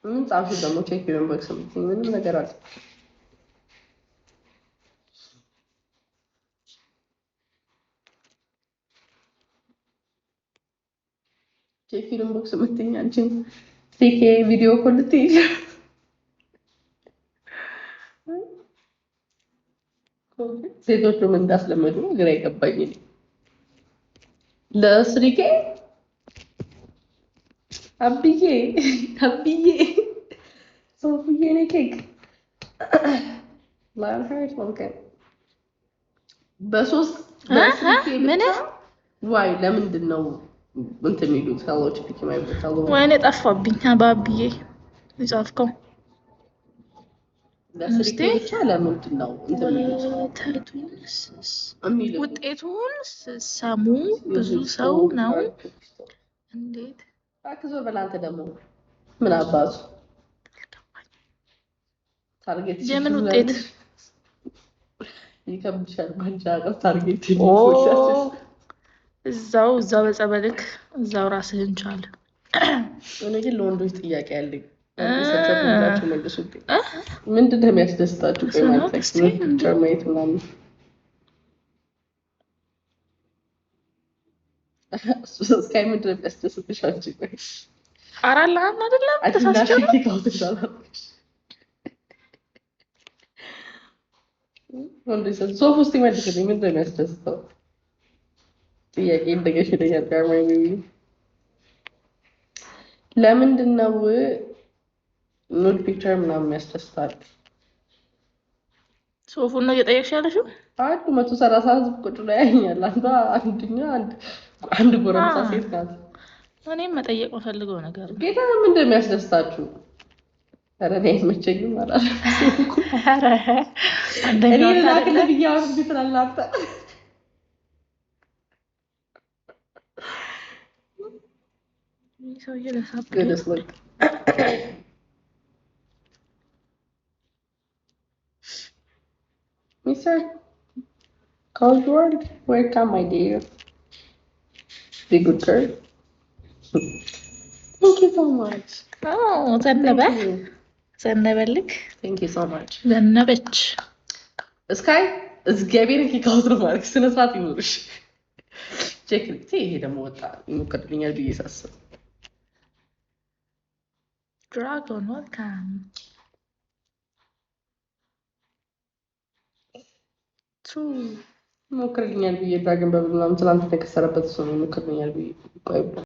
ምን ጻፍሽ ደግሞ ቼክ ዩር ቦክስ ምንም ነገር አለ ቼክ ዩር ቦክስ ምትኝ አንቺ ቴክ ቪዲዮ ኮል ትይሽ ሴቶቹ ምን እንዳስለመዱ ግራ ይገባኝ ለስሪኬ አብዬ ሶፍዬ ነኝ ኬክ ላንሃርት ኦኬ በሶስት በስሪኬ ምን ዋይ ለምንድን ነው እንትን የሚሉት ሄሎች ፒክ ማይበት ሄሎ ወይኔ ጠፋብኝ አባብዬ ይጻፍከው ለስሪኬ ብቻ ለምንድን ነው እንትን የሚሉት ውጤቱን ሰሙ ብዙ ሰው ነው እንዴት አክዞ በላንተ ደግሞ ምን አባቱ ታርጌት የምን ውጤት ይከብድሻል ባንቻ ታርጌት ይሞሻል እዛው በጸበልክ እዛው ራስህን ቻል እኔ ግን ለወንዶች ጥያቄ አለኝ ሰተብላችሁ መልሱልኝ ምንድነው የሚያስደስታችሁ ፒክቸር ማየት ምናምን ስካይ ምንድነው የሚያስደስትሽ አንቺ አራላም አይደለም ተሳስቻለሁ ወንዶች ሶፍ ውስጥ ይመልስልኝ ምንድነው የሚያስደስተው ጥያቄ እንደገሽ ይለኛል ጋርማይ ቢቢ ለምንድን ነው ኑድ ፒክቸር ምናምን የሚያስደስታል ሶፉን ነው እየጠየቅሽ ያለሽው አንዱ 130 ህዝብ ቁጭ ላይ ያኛል አንድ ጎረምሳ ሴት ናት እኔም መጠየቅ ፈልገው ነገር ጌታ ምን እንደሚያስደስታችሁ አረኔ መቸኝም ማለት አረ አንደኛው ታዲያ ለብያው ቢትላላታ ሰው ይለሳብ Mr. Cosworth, welcome my dear. Be good girl. Thank you so much. Oh, ዘነበልክ Thank you so much. ዘነበች Sky is giving a call to Mark. Soon as that you check it. See, he didn't want that. You could bring your visas. Dragon, welcome. ሞክርልኛል ብዬ ዳግም በብላም ትላንት ተከሰረበት ሰው ነው ሞክርልኛል ብዬ ቆይባ